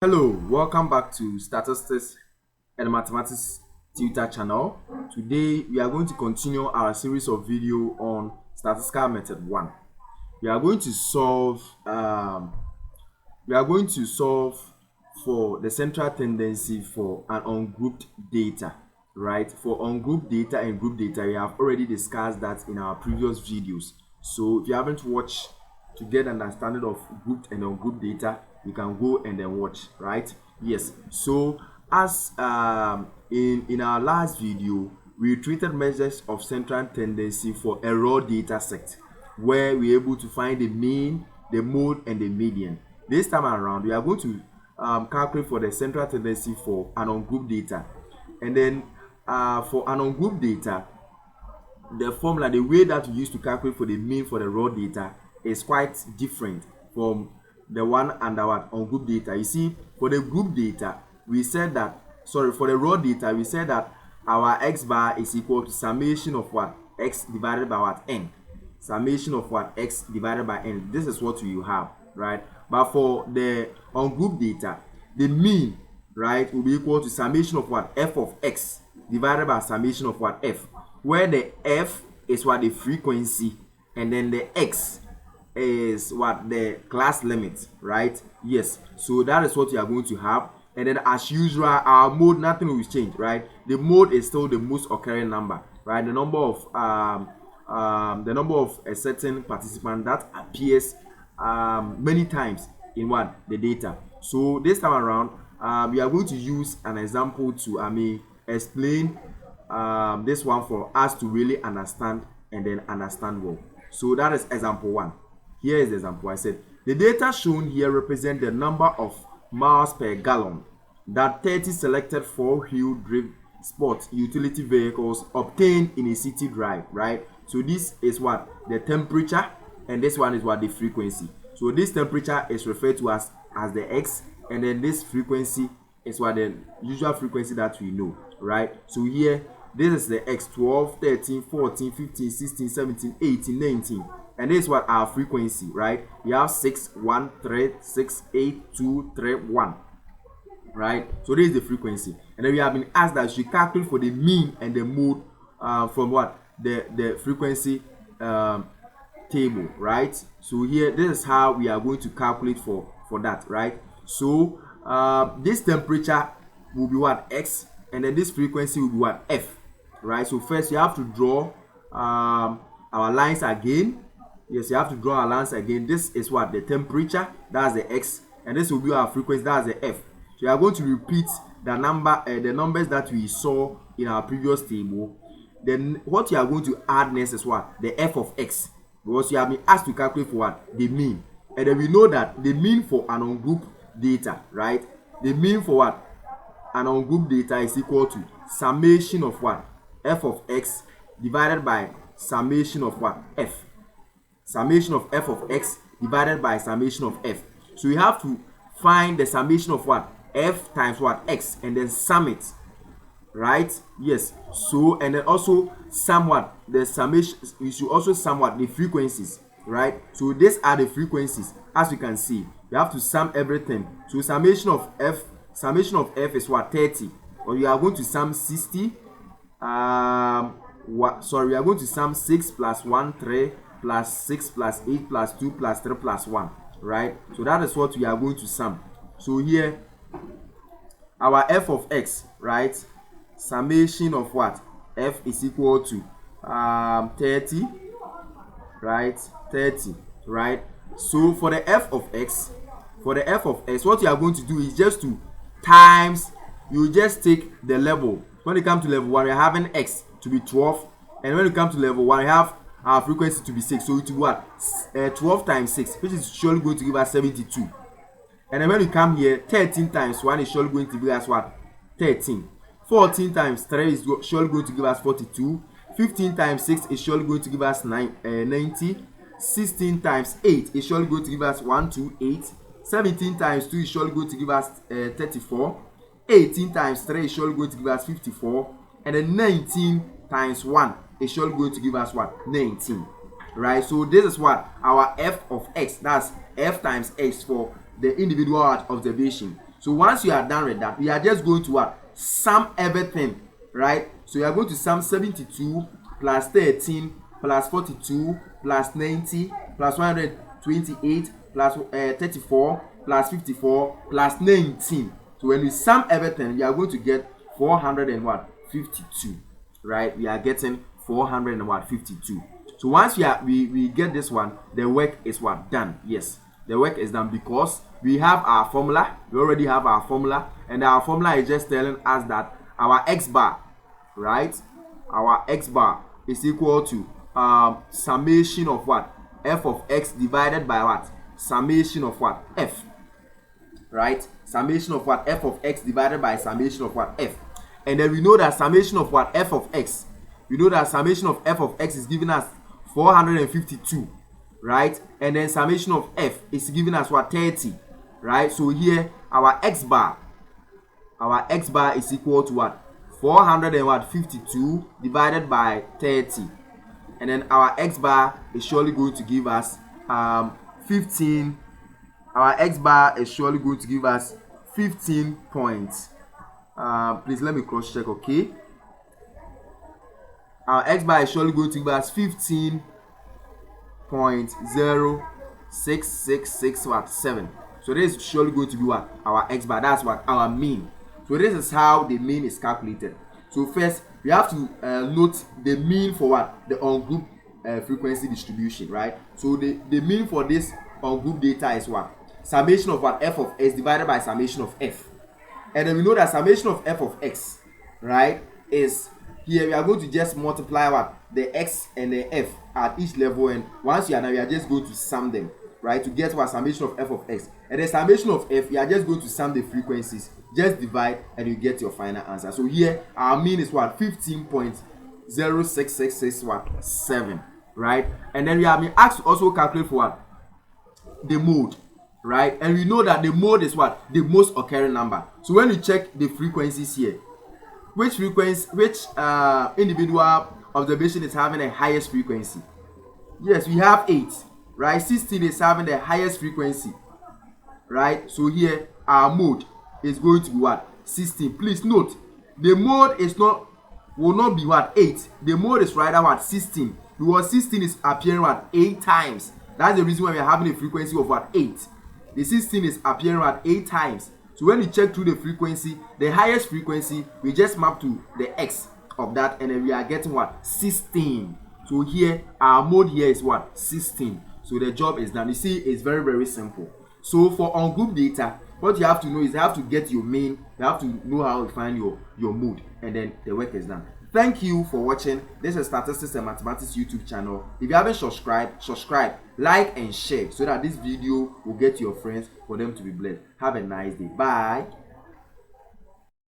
Hello, welcome back to Statistics and Mathematics Tutor channel. Today we are going to continue our series of video on statistical method 1. We are going to solve for the central tendency for an ungrouped data, right? For ungrouped data and group data, we have already discussed that in our previous videos. So if you haven't watched to get an understanding of grouped and ungrouped data, you can go and then watch, right? Yes. So as in our last video, we treated measures of central tendency for a raw data set where we're able to find the mean, the mode, and the median. This time around, we are going to calculate for the central tendency for an ungrouped data. And then for an ungrouped data, the formula, the way that we use to calculate for the mean for the raw data is quite different from the one under what ungrouped data. You see, for the group data, we said that, for the raw data, we said that our x bar is equal to summation of what? X divided by what? N. Summation of what? X divided by n. This is what we have, right? But for the ungrouped data, the mean, right, will be equal to summation of what? F of x divided by summation of what? F, where the f is what? The frequency, and then the x is what? The class limit, right? Yes. So that is what we are going to have. And then as usual, our mode, nothing will change, right? The mode is still the most occurring number, right? The number of a certain participant that appears many times in what? The data. So this time around, we are going to use an example to explain this one for us to really understand and then understand well. So that is example 1. Here is the example. I said the data shown here represent the number of miles per gallon that 30 selected four-wheel drive sport utility vehicles obtain in a city drive, right? So this is what? The temperature, and this one is what? The frequency. So this temperature is referred to as the x, and then this frequency is what? The usual frequency that we know, right? So here, this is the x, 12, 13, 14, 15, 16, 17, 18, 19. And this is what? Our frequency, right? We have 6, 1, 3, 6, 8, 2, 3, 1. Right? So this is the frequency. And then we have been asked that we calculate for the mean and the mode from what? The frequency table, right? So here, this is how we are going to calculate for that, right? So this temperature will be what? X, and then this frequency will be what? F, right? So first you have to draw our lines again. Yes, you have to draw our lines again. This is what? The temperature, that's the x, and this will be our frequency, that's the f. So you are going to repeat the numbers that we saw in our previous table. Then what you are going to add next is what? The f of x, because you have been asked to calculate for what? The mean. And then we know that the mean for an ungrouped data, right? The mean for what? An ungrouped data is equal to summation of what? F of x divided by summation of what? F. Summation of f of x divided by summation of f. So we have to find the summation of what? F times what? X, and then sum it, right? Yes. So and then also sum what? The summation. We should also sum what? The frequencies, right? So these are the frequencies. As you can see, you have to sum everything. So summation of f is what? 30. Or you are going to sum 60. We are going to sum 6 plus 1, 3 plus 6 plus 8 plus 2 plus 3 plus 1, right? So that is what we are going to sum. So here, our f of x, right? Summation of what? F is equal to 30, right? 30, right? So for the f of x, what you are going to do is just to times, you just take the level. When you come to level 1, we are having x to be 12, and when you come to level 1, we have our frequency to be 6. So it will be what? 12 times 6, which is surely going to give us 72. And then when you come here, 13 times 1 is surely going to give us what? 13. 14 times 3 is surely going to give us 42. 15 times 6 is surely going to give us 90. 16 times 8 is surely going to give us 128. 17 times 2 is surely going to give us 34. 18 times 3 is surely going to give us 54. And then 19 times 1 is surely going to give us what? 19, right? So this is what? Our f of x, that's f times x for the individual observation. So once you are done with that, we are just going to what? Sum everything, right? So you are going to sum 72 plus 13 plus 42 plus 90 plus 128 plus 34 plus 54 plus 19. So when we sum everything, we are going to get 452, right? We are getting 452. So once we get this one, the work is what? Done. Yes, the work is done because we have our formula. We already have our formula, and our formula is just telling us that our x bar, right? Our x bar is equal to summation of what? F of x divided by what? Summation of what? F, right? Summation of what? F of x divided by summation of what? F. And then we know that summation of what? F of x. We know that summation of f of x is giving us 452, right? And then summation of f is giving us what? 30, right? So here our x bar is equal to what? 452 divided by 30. And then our x bar is surely going to give us 15. Our x bar is surely going to give us 15 points. Please let me cross check, okay? Our x bar is surely going to give us 15.0666 So this is surely going to be what? Our x bar. That's what? Our mean. So this is how the mean is calculated. So first, we have to note the mean for what? The ungroup frequency distribution, right? So the mean for this ungroup data is what? Summation of what? F of x divided by summation of f. And then we know that summation of f of x, right, is here we are going to just multiply what? The x and the f at each level, and once you are done, we are just going to sum them, right, to get what? Summation of f of x. And the summation of f, you are just going to sum the frequencies, just divide, and you get your final answer. So here our mean is what? 15.06667, right? And then we have been asked to also calculate for what? The mode, right? And we know that the mode is what? The most occurring number. So when you check the frequencies here, which individual observation is having the highest frequency? Yes, we have 8, right? 16 is having the highest frequency, right? So here our mode is going to be what? 16. Please note, the mode will not be what? 8. The mode is rather what? 16, because 16 is appearing what? 8 times. That's the reason why we are having a frequency of what? 8. The 16 is appearing what? 8 times. So when you check through the frequency, the highest frequency, we just map to the x of that, and then we are getting what? 16. So here our mode here is what? 16. So the job is done. You see, it's very, very simple. So for ungroup data, what you have to know is you have to get your mean, you have to know how to find your mode, and then the work is done. Thank you for watching. This is Statistics and Mathematics YouTube channel. If you haven't subscribed, subscribe, like, and share so that this video will get to your friends for them to be blessed. Have a nice day. Bye.